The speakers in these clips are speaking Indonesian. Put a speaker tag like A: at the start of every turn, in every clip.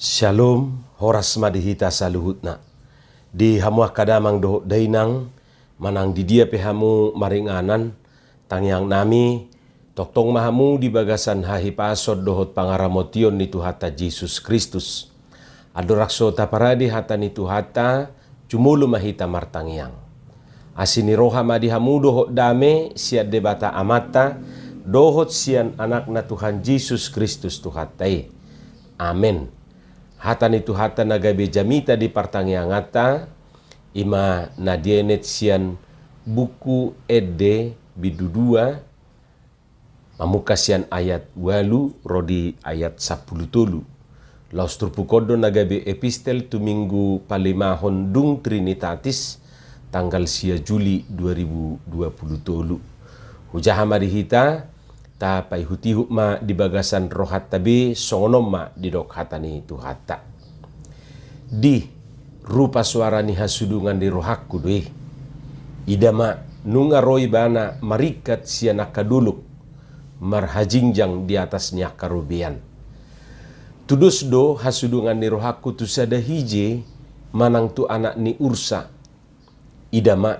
A: Shalom, horas madihita saluhutna. Di hamuah kadamang dohot dainang, manang di dia pehamu maringanan, tangyang nami, toktong mahamu di bagasan hahi pasod dohot pangaramotion ni Tuhata Jesus Kristus. Adorakso taparadi hata ni Tuhata, cumulu mahita martangyang. Asini roha madihamu dohot dame, siat debata amata, dohot sian anak na Tuhan Jesus Kristus Tuhatai. Amen. Hata ni Tuhata nagabe jamita di partangyangata, ima nadienet sian buku ede bidudua, mamuka sian ayat walu rodi ayat 10 tolu. Laus trupukodo nagabe epistel tu minggu palimahon dung Trinitatis tanggal sia Juli 2020 tolu. Hujaha marihita ta pai hutihu ma di bagasan rohat tabe songonom ma di dok hatani Tuhata. Di rupa suara ni hasudungan di rohakku doi. Idama nunga roi bana marikat sianak kaduluk marhajingjang di atasnya karubian. Tudus do hasudungan ni rohakku tu sada hije manang tu anak ni ursa. Idama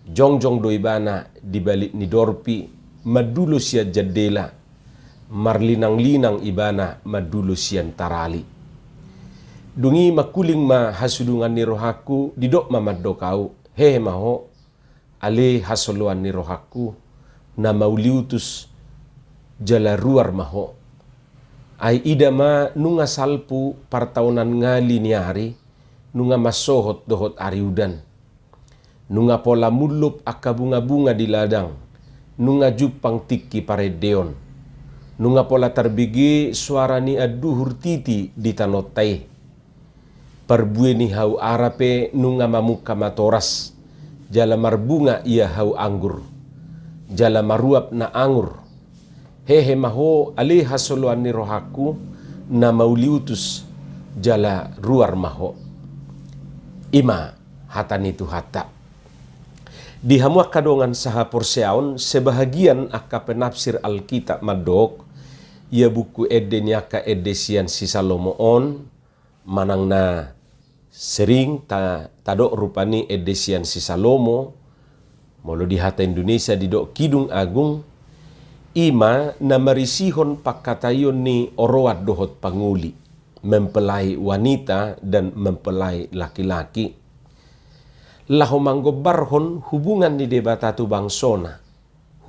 A: jongjong doi bana di balik ni dorpi madulo siya jadela, marlinang-linang ibana madulo siyan tarali. Dungi makuling ma hasudungan ni rohaku, didok mamaddo kau, hehe maho, ale hasoluan ni rohaku, na mauliutus jala ruar maho. Ay idama nunga salpu partaunan ngali ni hari, nunga masohot dohot ariudan. Nunga pola mulup aka bunga-bunga di ladang, nunga jupang tiki paredeon, nunga pola terbigi suara ni aduhur titi di tanotai, perbue ni hau arape nunga mamuka matoras, jala marbunga ia hau anggur, jala maruap na angur, hehe maho ali hasoluan ni rohaku, na mauliutus jala ruar maho. Ima hatani Tuhata. Di hamuak kadongan saha porseaon sebahagian aka penafsir Alkitab madok ia buku edenya ka edesian si Salomoon manang na sering tadok rupani edesian si Salomo molo di hata Indonesia di dok Kidung Agung ima na marisihon pakatayon ni oroat dohot panguli mempelai wanita dan mempelai laki-laki. Laho manggobarhon hubungan ni debata tu bangsona,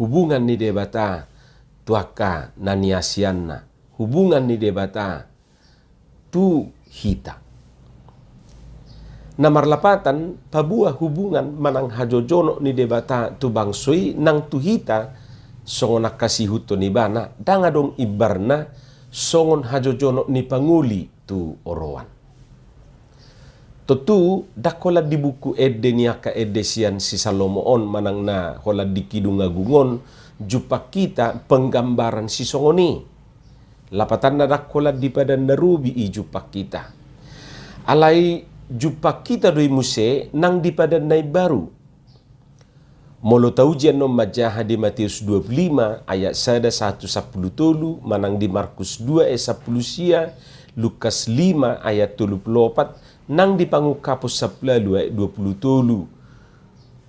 A: hubungan ni debata tuaka naniasianna, hubungan ni debata tu hita. Namarlapatan pabuah hubungan manang hajojono ni debata tu bangsoi nang tu hita songon kasihuto ni bana dangadong ibarna songon hajojono ni panguli tu oroan. Tentu dakola di buku edenya ka edesian si Salomoon manang na hola di Kidung Agungon jupa kita penggambaran si songoni. Lapatan na dakola di pada narubi i jupa kita. Alai jupa kita doi muse nang di pada nai baru. Molo taujian no majaha di Matius 25 ayat 1:10 tolu manang di Markus 2:10 sia Lukas 5 ayat 34 nang di pangukapo 10 ayat 20 tolu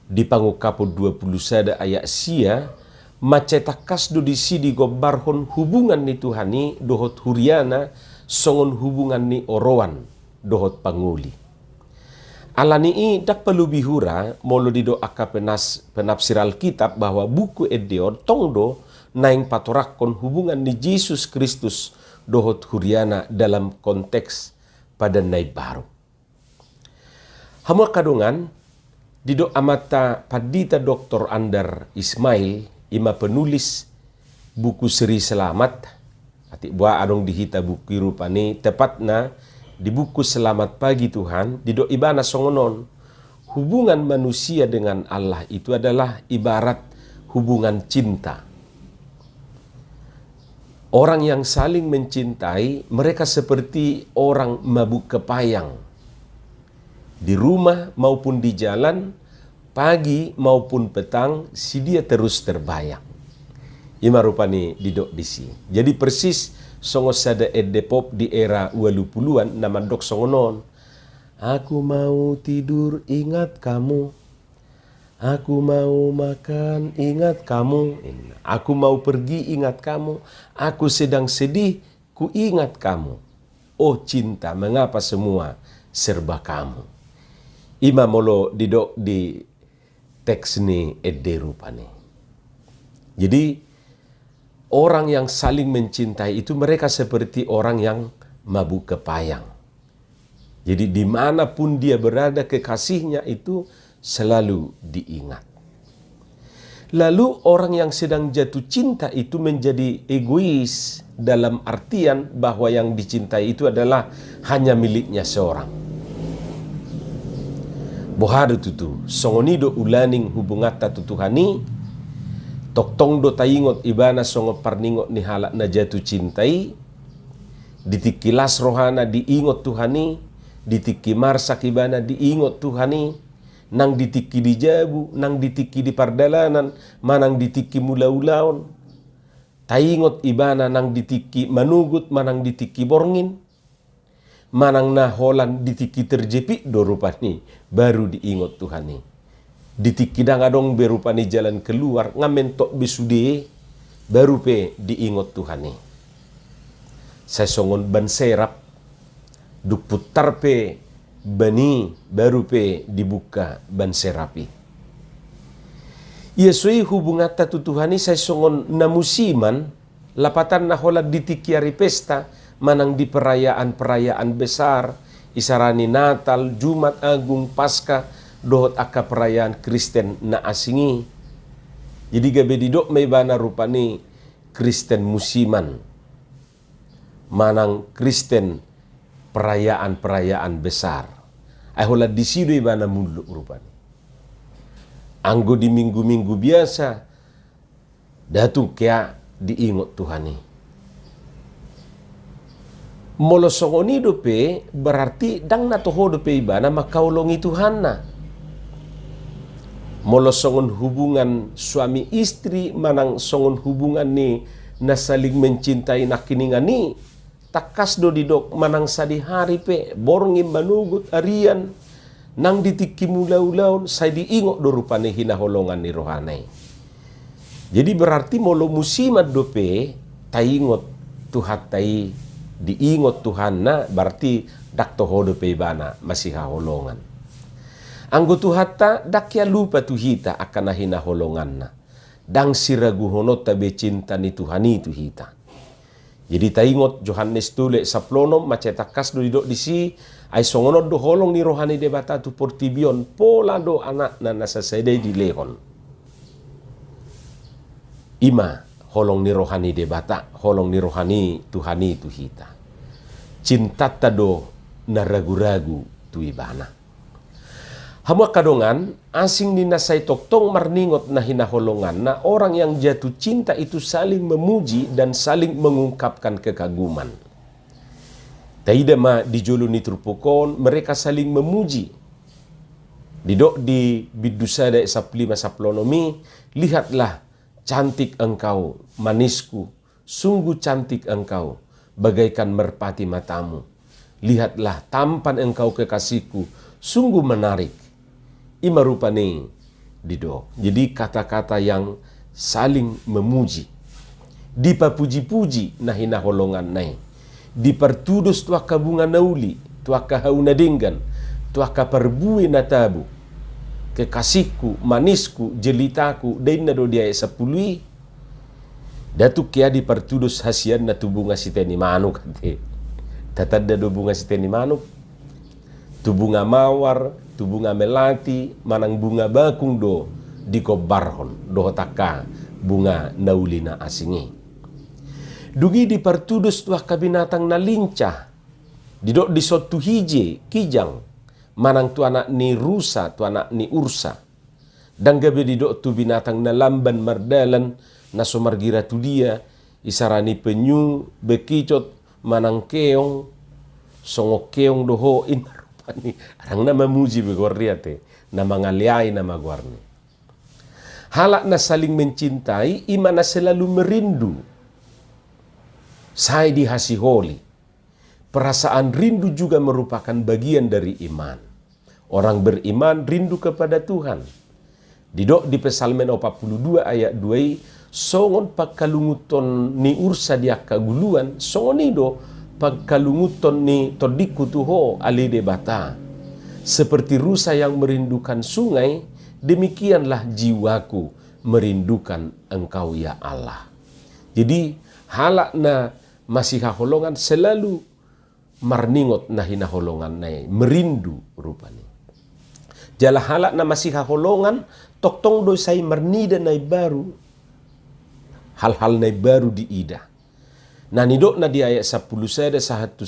A: di pangukapo 21 ayat sia macetakas do di sidi gobarhon hubungan ni Tuhani dohot huriana songon hubungan ni orowan dohot panguli. Alani i dak perlu bihura molo di do aka penafsir Alkitab bahwa buku edeon tongdo naing patorakon hubungan ni Jesus Kristus dohot huriana dalam konteks pada nai baru. Hamuak kadongan dido amata padita Dr. Andar Ismail ima penulis buku Seri Selamat ati buah adong dihita buku rupani tepatna di buku Selamat Pagi Tuhan dido ibana songonon hubungan manusia dengan Allah itu adalah ibarat hubungan cinta. Orang yang saling mencintai mereka seperti orang mabuk kepayang. Di rumah maupun di jalan, pagi maupun petang, si dia terus terbayang. Ima rupani didok disi. Jadi persis songo sada edepop di era 80-an namandok songonon. Aku mau tidur ingat kamu. Aku mau makan ingat kamu. Aku mau pergi ingat kamu. Aku sedang sedih ku ingat kamu. Oh cinta, mengapa semua serba kamu. Ima molo didok di teks ni edde rupane. Jadi orang yang saling mencintai itu mereka seperti orang yang mabuk kepayang. Jadi dimanapun dia berada, kekasihnya itu selalu diingat. Lalu orang yang sedang jatuh cinta itu menjadi egois dalam artian bahwa yang dicintai itu adalah hanya miliknya seorang. Bohado tutu, songonido ulaning hubungata tutuhani, toktong do taingot ibana songo parningot ni halak na jatuh cintai, ditikilas rohana diingot Tuhani, ditiki marsak ibana diingot Tuhani, nang ditiki di jabu, nang ditiki di pardalanan, manang ditiki mula-ulaon, taingot ibana nang ditiki manugut, manang ditiki borngin, manang na holan ditiki terjepit do rupani, baru diingot Tuhani. Ditikidang adong berupani jalan keluar ngamen tok besude baru pe diingot Tuhani. Sesongon ban serap duk putar pe bani baru pe dibuka ban serapi. Yesui hubungata tu Tuhani sesongon na musiman lapatan na hola ditikiari pesta manang di perayaan-perayaan besar isarani Natal, Jumat Agung, Paskah, dohot aka perayaan Kristen na asingi. Jadi gabe didok may bana rupani Kristen musiman. Manang Kristen perayaan-perayaan besar. Ay hola disido ibana muluk rupani. Anggo di minggu-minggu biasa datung kaya diingot Tuhani. Molosongoni dope berarti dang natoho dope ibana makaulongi Tuhan na. Molosongon hubungan suami istri manang songon hubungan ni na saling mencintai nakiningan ni takas do didok manang sadi hari pe borngin manugut arian nang ditiki mula-ulaon say diingot do rupane hinaholongan ni rohanay. Jadi berarti molo musimat dope taingot tuhat tai diingot Tuhan na berarti dak toho dope ibana masih haholongan. Anggo tuhata dakya lupa tuhita akan nahina holongan na. Dang siragu honot tabe cinta ni Tuhani tuhita. Jadi taingot Johannes tule saplonom macetakas do didok disi ay songonod do holong ni rohani debata tu portibion pola do anak na nasasede di lehon. Ima holong ni rohani debata, holong ni rohani Tuhani tuhita. Cinta tado na ragu-ragu tu ibana. Hamua kadongan, asing ni nasay toktong marningot na hinaholongan na orang yang jatuh cinta itu saling memuji dan saling mengungkapkan kekaguman. Taida ma di jolo ni trupukon, mereka saling memuji. Didok di bidusada saplima saplonomi, lihatlah cantik engkau, manisku, sungguh cantik engkau, bagaikan merpati matamu. Lihatlah tampan engkau kekasihku, sungguh menarik. Ima rupane dido. Jadi kata-kata yang saling memuji. Dipapuji-puji na hinaholongan nai. Dipertudus tuaka bunga nauli, tuaka hauna dinggan, tuaka perbui na tabu. Kekasihku, manisku, jelitaku, dain na do dia sapului. Datuk kia dipertudus hasian na tu bunga siteni manuk. Tatanda do bunga siteni manuk. Tu bunga mawar, tu bunga melati, manang bunga bakung do di kobarhon, do taka bunga naulina asingi. Dugi di pertudus tuah kabinatang na lincah, didok di sotu hije, kijang, manang tu anak ni rusa, tu anak ni ursa. Dan gabe didok tu binatang na lamban mardalan, na somargira tu dia, isarani penyu, bekicot, manang keong, songo keong doho in ni arang na mamuji begorriate na mangaliay na magwarni. Halak na saling mencintai, ima na selalu merindu. Saya dihasiholi. Perasaan rindu juga merupakan bagian dari iman. Orang beriman rindu kepada Tuhan. Didok di Psalmen 42 ayat 2, songon pagkalunguton ni ursa dia kaguluan, songonido pagkalunguton ni todiku tuho alide bata. Seperti rusa yang merindukan sungai, demikianlah jiwaku merindukan Engkau ya Allah. Jadi halakna masih holongan selalu marningot na hinaholongan na merindu rupanya. Jala halak na masih holongan toktong do say marnida na baru hal-hal na baru di ida. Nah nidok na di ayat 10 sada 110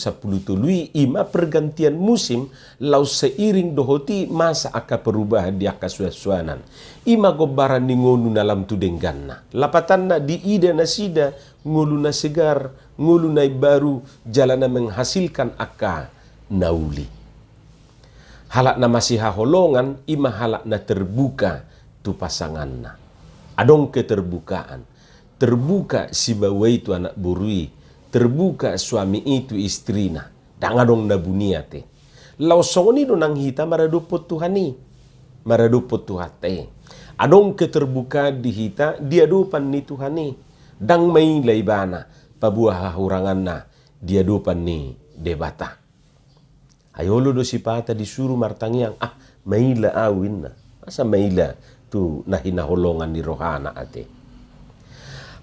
A: tului ima pergantian musim lau seiring dohoti masa aka perubahan di aka suasuanan. Ima gobaran ni ngolu na lam tudenggan na. Lapatan na di ida na sida ngulu na segar, ngulu na baru jalan na menghasilkan aka nauli. Halak na masih haholongan ima halak na terbuka tu pasangan na. Adong keterbukaan. Terbuka si bawa itu anak burui, terbuka suami itu istrina, dangadong na buniate. Lau songoni do nang hita maradupot Tuhani, maradupot Tuhate. Adong keterbuka di hita dia dupan ni Tuhani, dang may laibana pabuah hahurangan na dia dupan ni debata. Ayolo do si pata disuruh martangiang maila awin na, asa maila tu nahinaholongan ni rohana ate.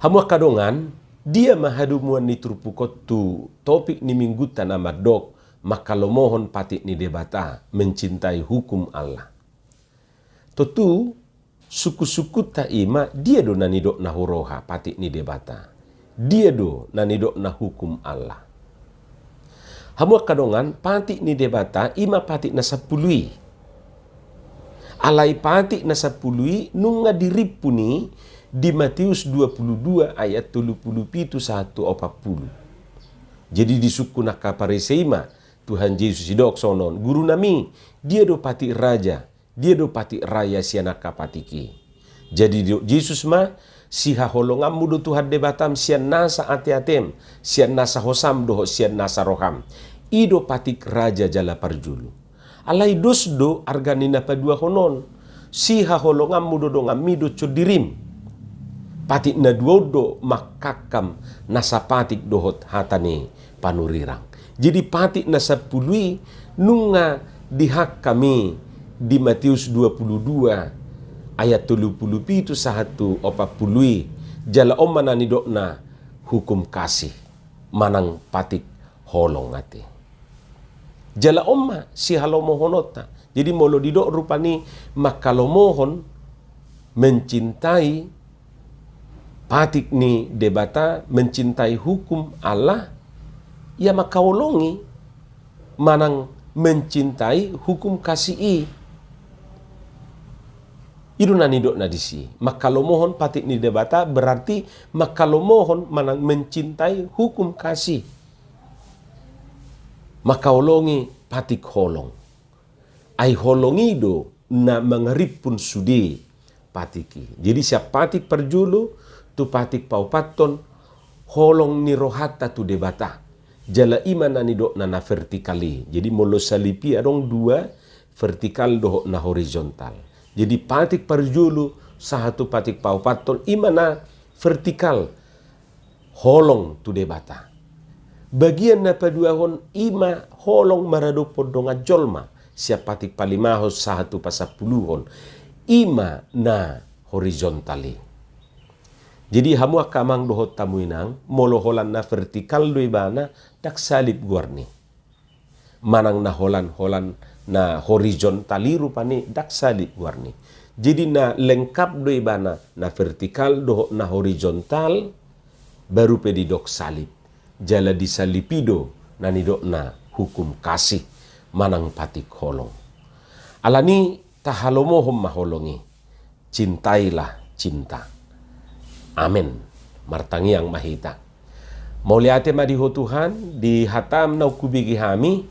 A: Hamua kadongan, dia mahadumuan ni turpukot tu topik ni minggutan amat dok, maka lomohon patik ni debata mencintai hukum Allah. Totu suku-suku ta ima dia do nanidok na horoha patik ni debata. Dia do nanidok na hukum Allah. Hamua kadongan patik ni debata ima patik na sapului. Alai patik na sapului nunga diripuni di Matius 22 ayat 37 140. Jadi di suku nakapareseima Tuhan Yesus idok sonon guru nami dia do pati raja, dia do pati raya siana kapatiki. Jadi Yesus ma si haholongam mudo Tuhan debatam sian nasa ate-atem, sian nasa hosam doho sian nasa roham. Ido patik raja jala parjulu. Alai dosdo arganina padua honon. Si haholongam mudo do ngamido codirim. Patik na duodo makakam nasa patik dohot hatane panurirang. Jadi patik nasa pului nunga dihak kami di Matius 22 ayat 37 sahatu opa pului jala omanani dokna hukum kasih manang patik holong ate. Jala omma si halomohonota. Jadi molo didok rupani makalomohon mencintai patik ni debata mencintai hukum Allah, ya makaolongi manang mencintai hukum kasih. Itu nanidok na disi. Makalomohon patik ni debata berarti makalomohon manang mencintai hukum kasih. Makaolongi patik holong. Ai holongido na mangaripun sudi patiki. Jadi siap patik perjulu tu patik paupaton holong ni rohata tu debata jala imana ni dok na vertikali. Jadi molo salipi adong dua vertikal doh na horizontal. Jadi patik parjulu satu patik paupaton imana vertikal holong tu debata. Bagian na paduahon ima holong marado podonga jolma siap patik palimahos satu pasapuluhon ima na horizontali. Jadi hamua kamang dohot tamuinang molo holan na vertikal do ibana dak salib guarni. Manang na holan na horizontali rupani dak salib guarni. Jadi na lengkap do ibana na vertikal do na horizontal baru pedidok salib. Jala disalipido na nidok na hukum kasih manang patik holong. Alani tahalomohom maholongi. Cintailah cinta. Amin. Martangi yang mahita. Mauliate madiho Tuhan di hatam na kubigi hami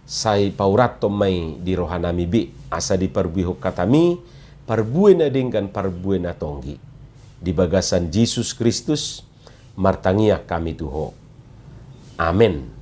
A: say paurat tomay di rohanami bi asa di parbuho katami parbuena dengan parbuena tonggi di bagasan Yesus Kristus martangia kami tuho. Amin.